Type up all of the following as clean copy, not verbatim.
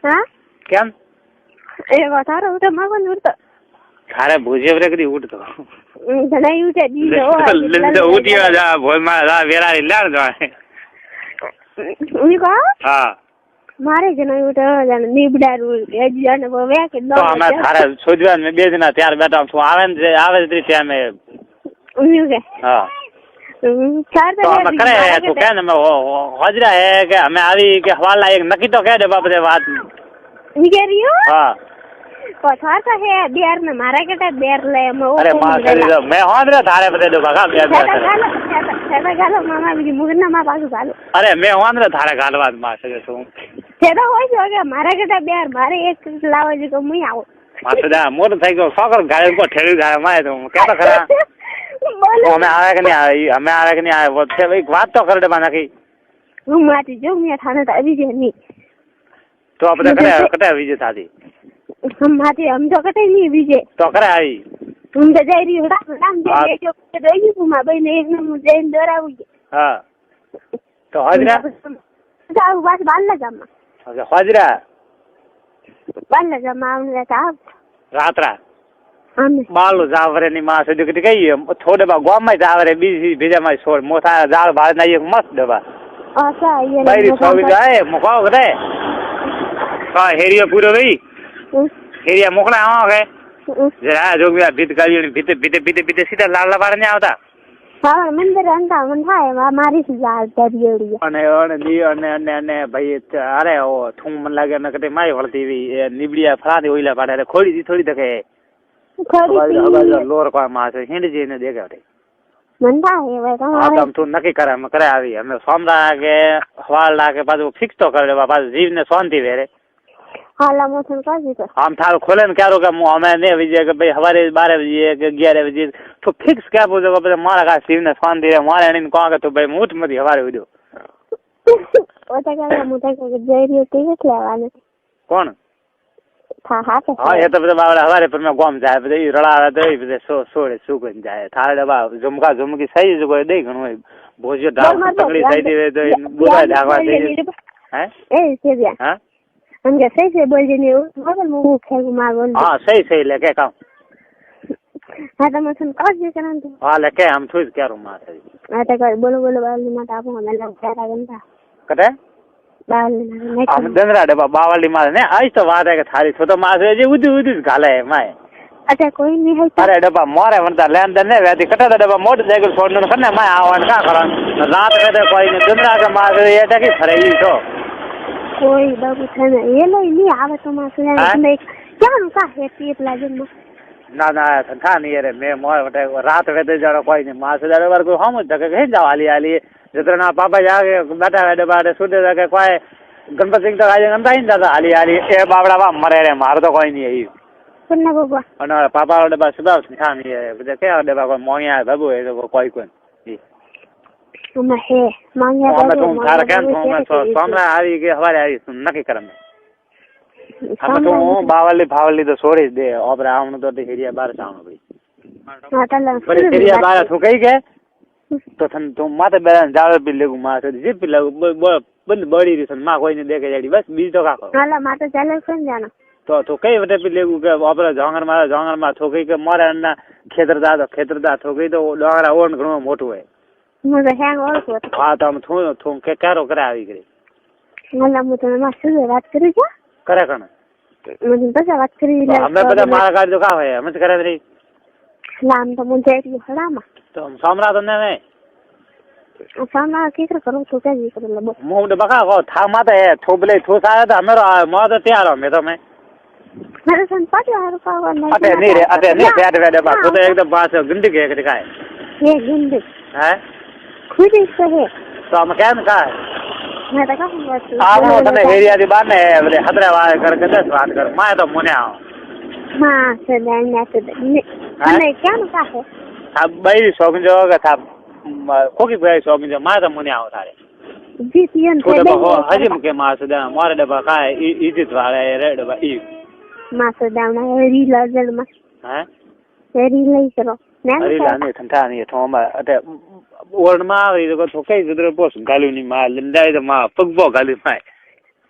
હા કેમ એ તારો ઉઠે માગવાનું ઉઠતો તારે ભૂજે વરે કદી ઉઠતો ઘણા ઉઠે લીધો ઉઠ્યો જા ભોયમાં જા વેરાડી લાડ જો હું કહો હા મારે જ નહીં ઉઠે જાને નીબડારું એજ્યાને વે કે તો અમે તારે સોજવા મે બે દિના ત્યાર બેઠા છું આવે જ રીતે અમે હું કે હા ચાર તો અમે કરે તું કે ને હાજરા હે કે અમે આવી કે હવાલા એક નક્કી તો કહે દે બાપરે વાત નીકળ્યો હા પથાર તો હે બેર ને મારા કેટા બેર લે અરે માં કરી દો મે હોંદરે તારે બતે દો બગા બેર સેડા ગાલો મામા બીજી મુગના માં પાછું ગાલો અરે મે હોંદરે તારે ગાલવા માં છે શું સેડા હોય છે કે મારા કેટા બેર મારે એક લાવો છે કે હું આવું માસદા મોર થઈ ગયો ફકર ગાડી કો ઠેડી જાય માય તો કેતો ખરા અમે આવે કે નહીં આવે છે એક વાત તો કરે બા નાખી હું માટી જો મે થાને તો આવી છે ની તો આપણે કરે કટે આવી છે થાતી हम माती हम तो कटे नहीं विजय तो करे आई तुम तो जाई रही हो राम जे जो दोई तू मा भाई ने एक ने मुझे इंदर आऊ हां तो हाजरा जाऊ बस बाल जामा अच्छा हाजरा बाल जामा हमने था रात्रा हम मालो जावरे ની માં સદી કટી ગઈ થોડે બા ગોમમાં જાવરે બીજી બીજામાં છોડ મોથા જાળ ભાળ ના એક મસ્ત દવા અચ્છા ये ભાઈ છોવી જાય મુકાવ કરે કા હેરિયો પૂરો ગઈ હેરિયા મોકલા આવો કે જરા જોગિયા ભીત કાઢી ભીતે સીધા લાલ પાડને આવતા હા મંદિર અંતા મન થાય મારી થી લાલ દરિયોડી અને ભાઈ અરે ઓ થું મન લાગે ન કટે માય વળતી નીબડિયા ફરાદી ઓઈલા પાડે ખોડી દી થોડી તકે ખોડી લોર કો માં છે હિંડ જેને દેખાડે મન થાય હવે તમારે આમ તું નક્કી કરે આવી અમે સોમરા કે હવાલ લાગે પાછું ફિક્સ તો કરી દેવા પાછું જીવને શાંતિ વેરે હાલા મોથન કાજી તો આમ થારું ખોલે ને ક્યારો કે અમે ને વિજય કે ભાઈ હવારે 12 બજે કે 11 બજે તો ફિક્સ કે પૂછો કે મારા કા શિવને શાંતિ રે મારે એને કહો કે તું ભાઈ મૂઠ મતી હવારે ઉડ્યો ઓતા કે મોટા કે જઈ રહ્યો તે એટલે આવવાનું કોણ હા એ તો બધા બાવડા હવારે પર મે ગોમ જાય પછી રડાવે તો એ બધે સોડે સુકન જાય થારે ડબા ઝુમકી સહી જ કોઈ દે ઘણું ભોજ્યો ઢાળ તકડી થઈ દે તો બોલા ઢાકવા દે હે એ સેવ્યા હા हम क्या सही से बोल रही हूँ मगर मुँह खेल मार बोल हाँ सही लेके काम हाँ तो मैं सुन कौन सी करना तू हाँ लेके हम थोड़ी क्या रूम आते हाँ तो कर बोलो बावली मत आपको हमें लग क्या घंटा कटे बावली हम दंदरा डब्बा बावली मार ने आज तो बात है कि थारी छोटो मार है जी उदी गाले है माय अच्छा कोई नहीं है अरे डब्बा मोरे वरता लेन देन ने वेदी कटा डब्बा मोटरसाइकिल छोड़ने करने माय आवन का करन रात में तो कोई ने दंदरा के मार ये टकी फरेगी तो कोई बाबू था ना ये लो नहीं आवे तो मार से क्या उनका है पीप लाजन में ના ઠંઠા નહીં રે મેં મોડે રાત વેદે જાડો કોઈ નહીં માસ જાડે વાર કોઈ હમ ધકે કઈ જાવ આલી આલી જતરના પાપા જાગે બેઠા વેડે બાડે સુડે ધકે કોઈ ગણપતિ તો આજે ગમતા નહીં દાદા આલી આલી એ બાવડા વા મરે રે માર તો કોઈ નહીં આવી કોના બાબા અને પાપા વડે બા સુદાવ ઠંઠા નહીં બધે કે વડે બા કોઈ મોયા બાબુ એ તો કોઈ કોઈ માં હે માંગ્યા બાબુ તો તાર કેમ તો સોમરા આવી કે હવારે આવી નક્કી કરમ हम तो बावली तो छोड़ी दे अब रावण तो हेरिया बार जानो भाई हां तला पर हेरिया बार तो कही के तो थन तो माते बेरन जावे पी लेगु मा से जी पी लेगु बंद बड़ी रिसन मा कोई ने देखे जाडी बस बीज तो का हां माते चाले कोन जानो तो कई वटे पी लेगु के अपरा जांगर में ठोकई के मारे ना खेतरदा ठोकई तो डोंगरा ओन घणो मोटो है मुझे हैंग और को हां तो हम थू के कारो करावी करे मला मुझे मा सुरे बात करी क्या करे कण मुझे तो बात करी हमें पता मारा का जो का है हमें करे रे नाम तो मुझे एक हड़ामा तो हम सामरा तो ने सामना की करो तो क्या जी करो लो मुंह बका को था माते है ठोबले ठोसा था मेरो मो तो तैयार मैं तो मैं मेरे संपाटी हर का नहीं अटे नहीं बैठ बैठ बात तो एकदम बात गंदी के का है ये गंदी है खुद इससे है तो हम क्या का है मैं तो कहूं आओ तने एरिया दी बात ने बोले हदरा वाले कर के 10 बात कर मैं तो मुने आओ हां से नहीं तो नहीं क्या का है अब भाई शौक जो का था कोकी भाई शौक जो मैं तो मुने आओ थारे जी पियन तो देखो हजम के मास दा मारे डबा का इज्जत वाले रे डबा ई मास दा ना री लाजल में हैं री लई करो अरे लाने ठंडा नहीं थोमा अटे ओरण मा આવી તો કઈ જદર પોસ ગાલ્યું ની માં લંડાઈ તો માં પગબો ગાલી માં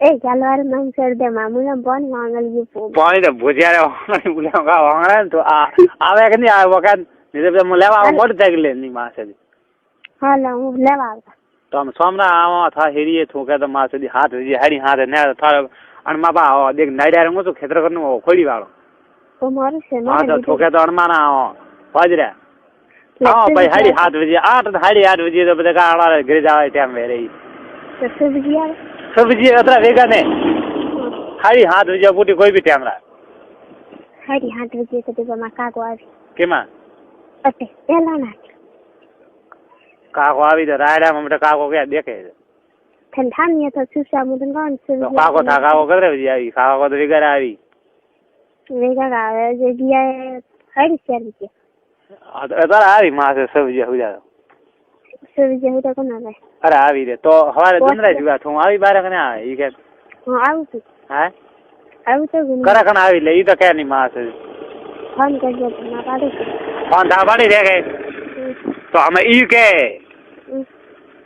એ ચાલો વાર નામ સર દે મામુલા પાણી વાંગલ ગયું પાણી તો ભૂજ્યા બોલ્યા કા વાંગણા ને તો આ આવે કે નહીં આ વખત નહીં તો લેવા આવો મોટરસાઇકલ ની માસે હાલો હું લેવા આવતા તો આમ સોમના આવા થા હેરીએ થોકે તો માસે હાથ હાડી હાથ ને થાળ અણમા બા દેખ નાડ્યા હું તો ખેતર કરનું ખોડી વાળો તો મારું છે હા તો થોકે તો અણમાના આવો પાજરા હા ભાઈ હાડી 7 વાગે 8 સાડી 8 વાગે તો બધા કાળા ઘરે જાવે ટાઈમ વે રહી સબ્જી અતરા વેગા ને સાડી 7 વાગે પૂટી કોઈ બી ટાઈમ રા સાડી 7 વાગે તો તેમાં કાકો આવી કેમાં અતે એલા ના કાકો આવી તો રાયડા માં બેટા કાકો ક્યાં દેખે છે ઠંડાની તો સુસા મુદન કોણ છે કાકો થા કાકો કરે આવી કાકો તો વેગા આવી વેગા આવે જે ગયા સાડી 4 વાગે અતાર આવી માસે સબ્જી હુજા સબ્જી હુતા કોણ આવે અરે આવી રે તો હવારે દંદરા જુગા હું આવી બારે કને આવે ઈ કે હું આવું છું હા આવું તો કરા કને આવી લે ઈ તો કે ની માસે ફોન કરજો ના પાડું ફોન થા પાડી દે કે તો અમે ઈ કે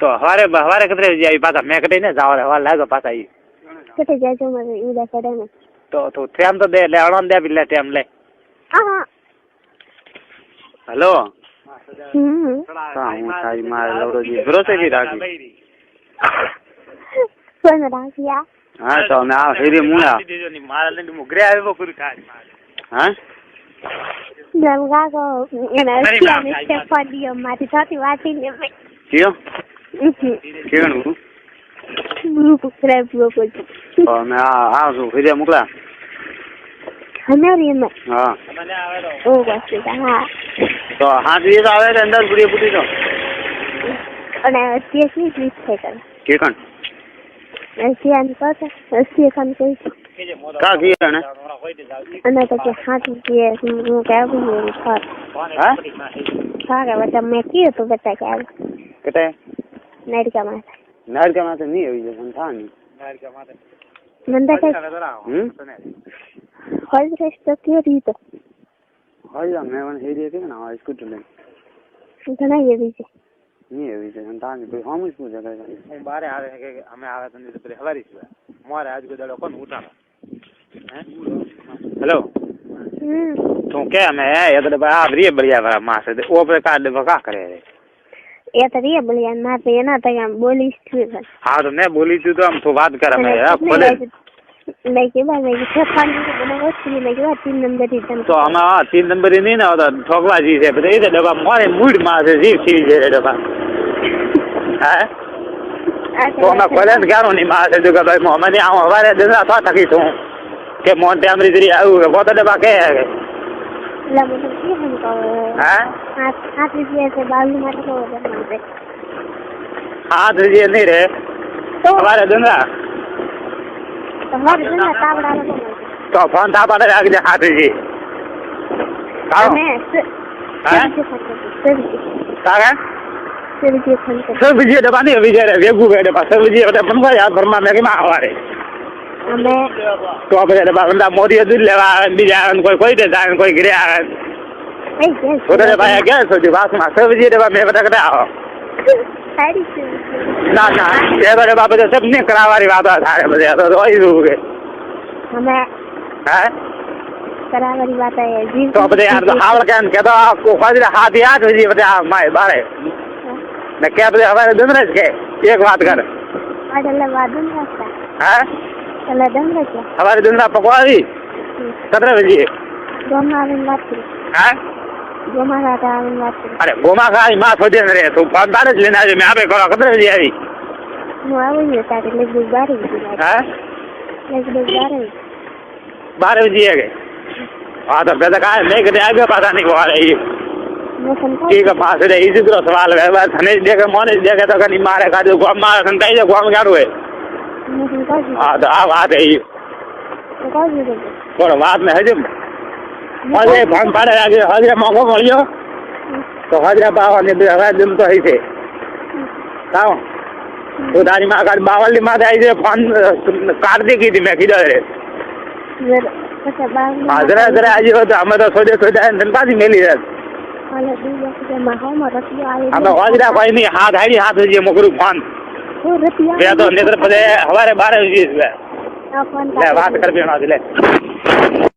તો હવારે કતરે આવી પાછા મેં કટી ને જાવ હવારે લાગો પાછા ઈ કટે જાજો મને ઈડા કરે ને તો ટેમ તો દે લે અણન દે બિલ્લે ટેમ લે હા હેલો હું સારી મારે લવરોજી ગ્રોસરી રાખી કોણ રાખ્યા હા તો અમે આ હેરી મુયા મારા લઈને મુગરે આવ્યો પૂરી ખાઈ હા ગંગા કો એના સ્યાને સ્ટેફાડીઓ મારી સાથે વાંચીને કયો કેણું ગ્રુપ સબસ્ક્રાઇબ લોકો તો અમે આ શું હેરી મોકલા હમારી માં હા ઓ બસ હા તો હાથ વીસ આવે તો અંદર પૂરી પૂરી તો અને 80 ક્લિક થઈ ગયું કે કણ 80 આન પાસે 80 ખાન કહી કા કીએ ને અને તો કે હાથ કે હું કેવું ને હા સારા બતા મેં કીધું તો બતા કે આવે કેતે નાડકા માં નહીં આવી છે સંથાની નાડકા માં મંદા કે હોલ રેસ્ટ તો કે રીતો હોલ મેં વન હેરી કે ના આ સ્કૂટર લે ઘણા એવી છે નહીં આવી છે સંથાની કોઈ હોમ જ પૂછે કે હું બારે આવે કે અમે આવે તો નહીં તો પેલી હવારી છે મોરે આજ ગોદાડો કોણ ઉઠાડો હેલો તું કે અમે એ તો આ બ્રિય બળિયા વાળા માસે ઓ પર કાર્ડ ભકા કરે રે એ તો રિયા બળિયા ના તો એના તો આમ બોલીશ છું હા તો મેં બોલી છું તો આમ તો વાત કર અમે ખોલે નહીં કે બાય મેં છે ખાલી મને વસ્તુ નહીં કે 3 નંબર થી તો આમાં 3 નંબર ની ના તો ઠોકવાજી છે પછી એ ડબ્બા મોરે મૂડ માં છે જીવ થી છે ડબ્બા હા તો અમે ખોલે ને ક્યારો ની માં છે જો કે ભાઈ મને આવ હવારે દસરા થા થકી છું કે મોન્ટે અમરીતરી આવ્યું કે પોતે ડબ્બા કે લા મને કે હમ કહો હા આ રીત છે બાલુ માટે તો મને હા ધીરે નહીં રે તો હવારે દંડા તમારે જના તાવડા લોકો તો ફોન થા પાડે રાખજે હાથજી અમે હા કાકા સબ્જી ખાંડ સબ્જી ડબ્બા નહીં વિચારે વેગું બે ડબ્બા સબ્જી એટલે પણ યાદ ઘરમાં મેં કેમાં હવારે અમે તો પછી ડબ્બા બંદા મોદી દૂધ લેવા આવે બીજા આવે કોઈ તે જાય કોઈ ઘરે આવે પોતે ભાઈ ગયા સુધી વાસમાં સબ્જી ડબ્બા મેં બધા કદાચ આવો સારી છે ના ના એ તો ડબ્બા બધા સબ ને કરાવવાની વાતો થાય બધા તો હોય શું કે અમે હા કરાવવાની વાત છે જી તો બધે યાર તો હાવળ કેમ કે તો ખોજરે હાથ યાદ હોય બધા માય બારે ને કે બધે હવે દંદરે કે એક વાત કર આડલે વાદન રાખતા હા એટલે દંદરે કે હવારે દંદરા પકવાવી 17 વાગે ગોમા આવીને વાત કરી હા ગોમા આવીને વાત કરી અરે ગોમા ખાઈ માં થોડે ને રે તું પાંચ જ લઈને આવી મેં આપે કરો 17 વાગે આવી હું આવું ને તારે લગભગ 12 વાગે હા લગભગ 12 વાગે કે हाँ तो पैसा कहा नहीं करते आगे पता नहीं हुआ रही ठीक है पास रे इसी तरह सवाल है बस हमें देखे मोने देखे तो कहीं मारे का जो गुआम मारे संताई जो गुआम क्या हुए हाँ तो आप बात है थोड़ा बात में है जब हजे भाग पाड़े आगे हजरे मौको મળ્યો તો હજરે બાવાની હવે દિન તો હઈ છે કાઓ તો તારી માં કાલ બાવલી માં આવી છે ફોન કાઢી કીધી મેં કીધો રે હાજરા હાજરા આજે તો અમે તો સોજે સોજે ધનપાથી મેલી રહ્યા અમે હાજરા કોઈ નહીં હાથ હાડી હાથ મોકરું ફોન બે તો નેત્ર પદે હવારે 12 વાગે આ ફોન લે વાત કરવી લે